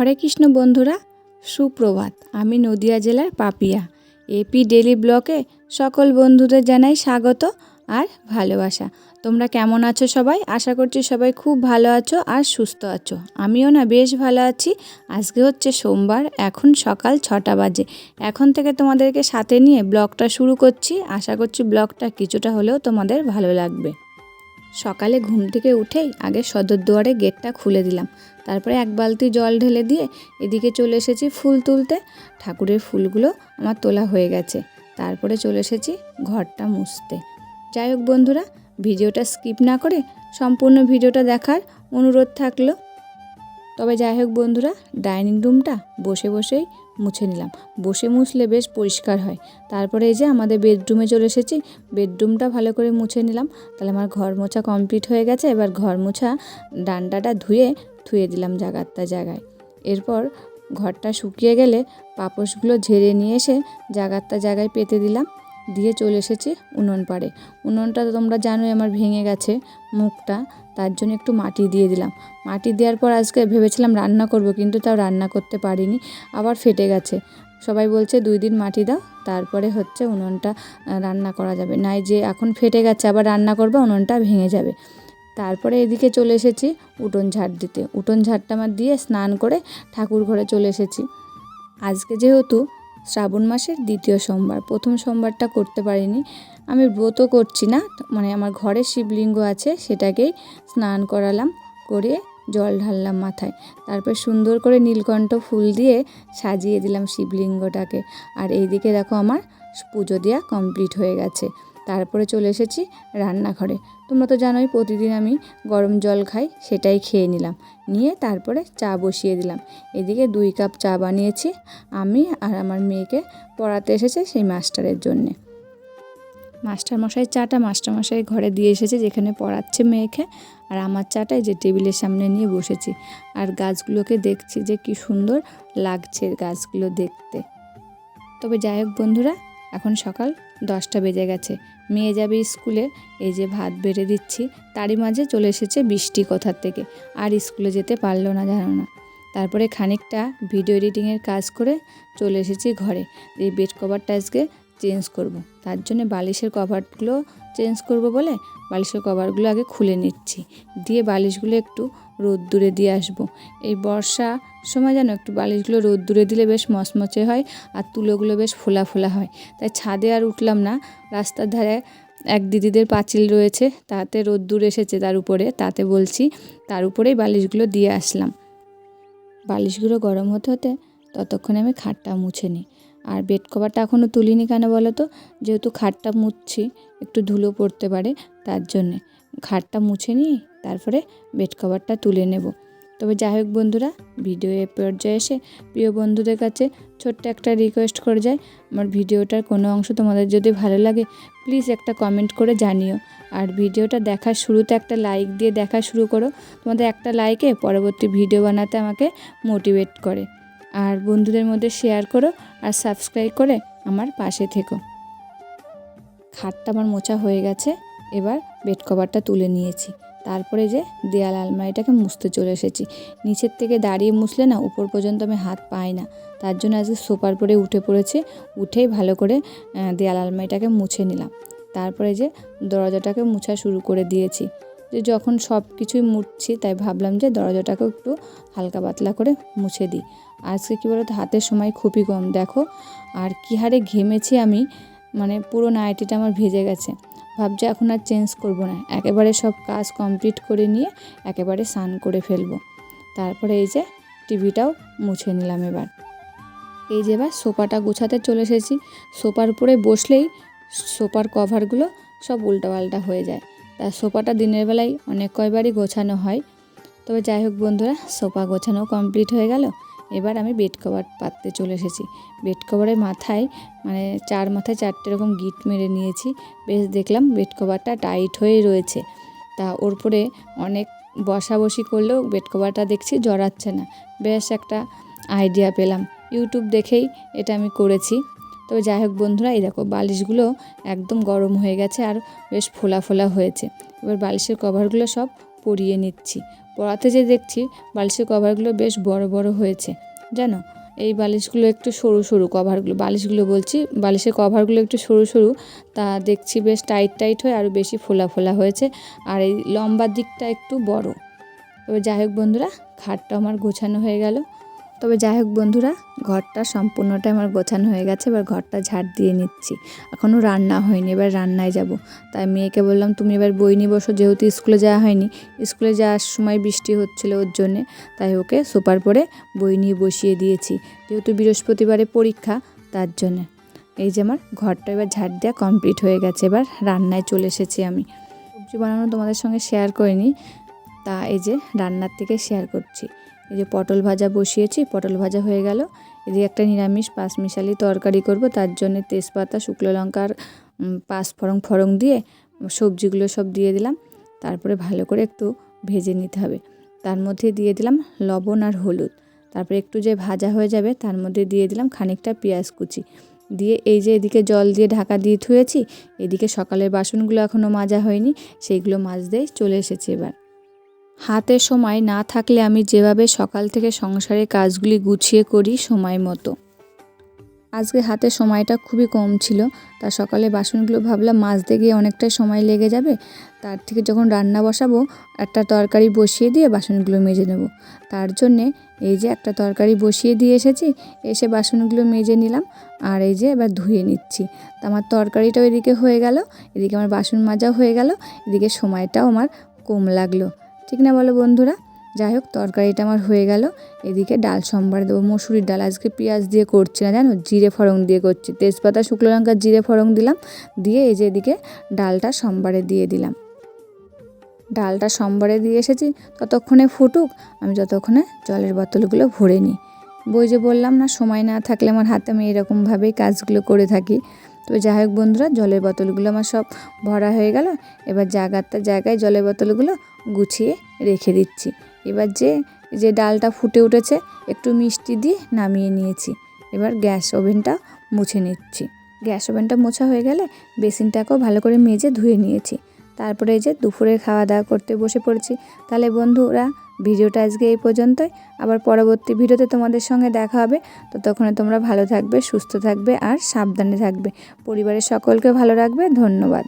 হরে কৃষ্ণ বন্ধুরা, সুপ্রভাত। আমি নদিয়া জেলার পাপিয়া এপি ডেলি ব্লকে সকল বন্ধুদের জানাই স্বাগত আর ভালোবাসা। তোমরা কেমন আছো সবাই? আশা করছি সবাই খুব ভালো আছো আর সুস্থ আছো। আমিও বেশ ভালো আছি। আজকে হচ্ছে সোমবার, এখন সকাল 6টা বাজে। এখন থেকে তোমাদেরকে সাথে নিয়ে ব্লগটা শুরু করছি। আশা করছি ব্লগটা কিছুটা হলেও তোমাদের ভালো লাগবে। সকালে ঘুম থেকে উঠেই আগে সদর দুয়ারে গেটটা খুলে দিলাম, তারপরে এক বালতি জল ঢেলে দিয়ে এদিকে চলে এসেছি ফুল তুলতে। ঠাকুরের ফুলগুলো আমার তোলা হয়ে গেছে, তারপরে চলে এসেছি ঘরটা মুছতে। যাই হোক বন্ধুরা, ভিডিওটা স্কিপ না করে সম্পূর্ণ ভিডিওটা দেখার অনুরোধ থাকলো। তবে যাই হোক বন্ধুরা, ডাইনিং রুমটা বসে বসেই মুছে নিলাম। বসে মুছলে বেশ পরিষ্কার হয়। তারপরে এই যে আমাদের বেডরুমে চলে এসেছি, বেডরুমটা ভালো করে মুছে নিলাম। তাহলে আমার ঘর মোছা কমপ্লিট হয়ে গেছে। এবার ঘর মোছা ডান্ডাটা ধুয়ে দিলাম জায়গায়। এরপর ঘরটা শুকিয়ে গেলে পাপোশগুলো ঝেড়ে নিয়ে এসে জায়গায় পেতে দিলাম। দিয়ে চলে এসেছি উনুন পাড়ে। উনুনটা তো তোমরা জানোই আমার ভেঙে গেছে মুখটা, তার জন্য একটু মাটি দিয়ে দিলাম। মাটি দেওয়ার পর আজকে ভেবেছিলাম রান্না করব, কিন্তু তাও রান্না করতে পারিনি, আবার ফেটে গেছে। সবাই বলছে 2 দিন মাটি দাও, তারপরে হচ্ছে উনুনটা রান্না করা যাবে। নাই যে এখন ফেটে গেছে, আবার রান্না করবে উনুনটা ভেঙে যাবে। তারপরে এদিকে চলে এসেছি উঠোন ঝাড় দিতে। উঠোন ঝাড়টা আমার দিয়ে স্নান করে ঠাকুর ঘরে চলে এসেছি। আজকে যেহেতু শ্রাবণ মাসের 2য় সোমবার, প্রথম সোমবারটা করতে পারিনি। আমি ব্রত করছি না, মানে আমার ঘরে শিবলিঙ্গ আছে, সেটাকেই স্নান করালাম, করে জল ঢাললাম মাথায়। তারপর সুন্দর করে নীলকণ্ঠ ফুল দিয়ে সাজিয়ে দিলাম শিবলিঙ্গটাকে। আর এইদিকে দেখো আমার পুজো দেওয়া কমপ্লিট হয়ে গেছে। তারপরে চলে এসেছি রান্নাঘরে। তোমরা তো জানোই প্রতিদিন আমি গরম জল খাই, সেটাই খেয়ে নিলাম। নিয়ে তারপরে চা বসিয়ে দিলাম। এদিকে 2 কাপ চা বানিয়েছি আমি, আর আমার মেয়েকে পড়াতে এসেছে সেই মাস্টারের জন্যে। মাস্টারমশাই চাটা মাস্টারমশাই ঘরে দিয়ে এসেছে, যেখানে পড়াচ্ছে মেয়েকে। আর আমার চাটাই যে টেবিলের সামনে নিয়ে বসেছি, আর গাছগুলোকে দেখছি যে কি সুন্দর লাগছে গাছগুলো দেখতে। তবে যাই হোক বন্ধুরা, এখন সকাল 10টা বেজে গেছে। মেয়ে যাবে স্কুলে, এই যে ভাত বেড়ে দিচ্ছি। তারই মাঝে চলে এসেছে বৃষ্টি কোথার থেকে, আর স্কুলে যেতে পারলো না, জানো না। তারপরে খানিকটা ভিডিও এডিটিংয়ের কাজ করে চলে এসেছি ঘরে। এই বেড কভারটা আজকে চেঞ্জ করব, তার জন্য বালিশের কভারগুলো চেঞ্জ করব বলে বালিশের কভারগুলো আগে খুলে নিচ্ছি। দিয়ে বালিশগুলো একটু রোদ্দুরে দিয়ে আসবো। এই বর্ষা সময় যেন একটু বালিশগুলো রোদ্দুরে দিলে বেশ মচমচে হয়, আর তুলোগুলো বেশ ফোলা ফোলা হয়। তাই ছাদে আর উঠলাম না। রাস্তার ধারে এক দিদিদের পাঁচিল রয়েছে, তাতে রোদ্দুর এসেছে তাতে বলছি তার উপরেই বালিশগুলো দিয়ে আসলাম। বালিশগুলো গরম হতে হতে ততক্ষণে আমি খাটটা মুছে নিই। আর বেড কভারটা এখনও তুলিনি, কেন বলো তো? যেহেতু খাটটা মুছছি, একটু ধুলো পড়তে পারে, তার জন্যে খাটটা মুছে নিয়ে তারপরে বেড কভারটা তুলে নেব। তবে যাই হোক বন্ধুরা, ভিডিও এ পর্যায়ে এসে প্রিয় বন্ধুদের কাছে ছোট্ট একটা রিকোয়েস্ট করে যায়, আমার ভিডিওটার কোনো অংশ তোমাদের যদি ভালো লাগে প্লিজ একটা কমেন্ট করে জানিও। আর ভিডিওটা দেখার শুরুতে একটা লাইক দিয়ে দেখা শুরু করো। তোমাদের একটা লাইকে পরবর্তী ভিডিও বানাতে আমাকে মোটিভেট করে। আর বন্ধুদের মধ্যে শেয়ার করো, আর সাবস্ক্রাইব করে আমার পাশে থেকো। খাটটা আমার মোছা হয়ে গেছে, এবার বেড কভারটা তুলে নিয়েছি। তারপরে যে দেয়াল আলমারিটাকে মুছতে চলে এসেছি। নিচের থেকে দাঁড়িয়ে মুছলে না উপর পর্যন্ত আমি হাত পাই না, তার জন্য আজকে সোফার পরে উঠে পড়েছি। উঠেই ভালো করে দেয়াল আলমারিটাকে মুছে নিলাম। তারপরে যে দরজাটাকে মুছা শুরু করে দিয়েছি। যে যখন সব কিছুই মুছছি, তাই ভাবলাম যে দরজাটাকেও একটু হালকা পাতলা করে মুছে দিই। আজকে কী বলতো, হাতের সময় খুবই কম দেখো, আর কী হারে ঘেমেছি আমি, মানে পুরো নাইটিটা আমার ভিজে গেছে। ভাবছি এখন আর চেঞ্জ করব না, একেবারে সব কাজ কমপ্লিট করে নিয়ে একেবারে স্নান করে ফেলবো। তারপরে এই যে টিভিটাও মুছে নিলাম। এবার এই যে এবার সোফাটা গোছাতে চলে এসেছি। সোফার উপরে বসলেই সোফার কভারগুলো সব উল্টাপাল্টা হয়ে যায়, তার সোফাটা দিনের বেলায় অনেক কয়বারই গোছানো হয়। তবে যাই হোক বন্ধুরা, সোফা গোছানো কমপ্লিট হয়ে গেল। এবার আমি বেড কভার পাততে চলে এসেছি। বেড কভারের মাথায় মানে 4 মাথায় 4টে এরকম গিট মেরে নিয়েছি। বেশ দেখলাম বেড কভারটা টাইট হয়ে রয়েছে। তা ওর উপরে অনেক বসাবসি করলেও বেড কভারটা দেখছি জড়াচ্ছে না। বেশ একটা আইডিয়া পেলাম, ইউটিউব দেখেই এটা আমি করেছি। তবে যাই হোক বন্ধুরা, এই দেখো বালিশগুলো একদম গরম হয়ে গেছে আর বেশ ফোলা ফোলা হয়েছে। এবার বালিশের কভারগুলো সব পরিয়ে নিচ্ছি। পড়াতে যে দেখছি বালিশের কভারগুলো বেশ বড় বড় হয়েছে জানো। এই বালিশগুলো একটু সরু সরু কভারগুলো, বালিশগুলো বলছি, বালিশের কভারগুলো একটু সরু সরু, তা দেখছি বেশ টাইট টাইট হয়ে আরও বেশি ফোলা ফোলা হয়েছে, আর এই লম্বার দিকটা একটু বড়। তবে যাই হোক বন্ধুরা, খাটটা আমার গোছানো হয়ে গেল। ঘরটা সম্পূর্ণটা আমার গোছানো হয়ে গেছে। এবার ঘরটা ঝাড় দিয়ে নিচ্ছি। এখনও রান্না হয়নি, এবার রান্নায় যাব। তাই মেয়েকে বললাম তুমি এবার বই নিয়ে বসো, যেহেতু স্কুলে যাওয়া হয়নি, স্কুলে যাওয়ার সময় বৃষ্টি হচ্ছিল ওর জন্যে, তাই ওকে সোপার পরে বই নিয়ে বসিয়ে দিয়েছি, যেহেতু বৃহস্পতিবারে পরীক্ষা তার জন্যে। এই যে আমার ঘরটা এবার ঝাড় দেওয়া কমপ্লিট হয়ে গেছে, এবার রান্নায় চলে এসেছি আমি। সবজি বানানো তোমাদের সঙ্গে শেয়ার করিনি, তা এই যে রান্নার থেকে শেয়ার করছি। এই যে পটল ভাজা বসিয়েছি, পটল ভাজা হয়ে গেল। এদিকে একটা নিরামিষ পাঁচমিশালি তরকারি করব, তার জন্য তেজপাতা, শুকনো লঙ্কার ফোড়ন দিয়ে সবজিগুলো সব দিয়ে দিলাম। তারপরে ভালো করে একটু ভেজে নিতে হবে। তার মধ্যে দিয়ে দিলাম লবণ আর হলুদ। তারপরে একটু যে ভাজা হয়ে যাবে তার মধ্যে দিয়ে দিলাম খানিকটা পেঁয়াজ কুচি দিয়ে, এই যে এদিকে জল দিয়ে ঢাকা দিয়ে ধুয়েছি, এদিকে সকালের বাসনগুলো এখনও মাজা হয়নি, সেইগুলো মাজতেই চলে এসেছে। এবার হাতে সময় না থাকলে আমি যেভাবে সকাল থেকে সংসারের কাজগুলি গুছিয়ে করি সময় মতো, আজকে হাতে সময়টা খুবই কম ছিল, তা সকালে বাসনগুলো ভাবলাম মাজতে গিয়ে অনেকটাই সময় লেগে যাবে, তার থেকে যখন রান্না বসাবো একটা তরকারি বসিয়ে দিয়ে বাসনগুলো মেজে নেব। তার জন্যে এই যে একটা তরকারি বসিয়ে দিয়ে এসেছি, এসে বাসনগুলো মেজে নিলাম, আর এই যে এবার ধুয়ে নিচ্ছি। তা আমার তরকারিটাও এদিকে হয়ে গেল, এদিকে আমার বাসন মাজাও হয়ে গেল, এদিকে সময়টাও আমার কম লাগলো, ঠিক না বলো বন্ধুরা? যাই হোক, তরকারিটা আমার হয়ে গেল। এদিকে ডাল সম্বার দেবো, মসুরির ডাল। আজকে পেঁয়াজ দিয়ে করছি না জানো, জিরে ফোড়ন দিয়ে করছি। তেজপাতা, শুকনো লঙ্কা, জিরে ফোড়ন দিলাম, দিয়ে এই যে এদিকে ডালটা সম্বারে দিয়ে দিলাম। ডালটা সম্বারে দিয়ে এসেছি, ততক্ষণে ফুটুক, আমি ততক্ষণে জলের বোতলগুলো ভরে নিই। বই যে বললাম না, সময় না থাকলে আমার হাতে আমি এরকমভাবেই কাজগুলো করে থাকি। তো যাই হোক বন্ধুরা, জলের বোতলগুলো আমার সব ভরা হয়ে গেল। এবার জায়গায় জলের বোতলগুলো গুছিয়ে রেখে দিচ্ছি। এবার যে ডালটা ফুটে উঠেছে, একটু মিষ্টি দিয়ে নামিয়ে নিয়েছি। এবার গ্যাস ওভেনটা মুছে নিচ্ছি। গ্যাস ওভেনটা মোছা হয়ে গেলে বেসিনটাকেও ভালো করে মেজে ধুয়ে নিয়েছি। তারপরে এই যে দুপুরে খাওয়া দাওয়া করতে বসে পড়েছি। তাহলে বন্ধুরা, ভিডিওটা আজকে এই পর্যন্তই। আবার পরবর্তী ভিডিওতে তোমাদের সঙ্গে দেখা হবে। ততক্ষণে তোমরা ভালো থাকবে, সুস্থ থাকবে আর সাবধানে থাকবে। পরিবারের সকলকে ভালো রাখবে। ধন্যবাদ।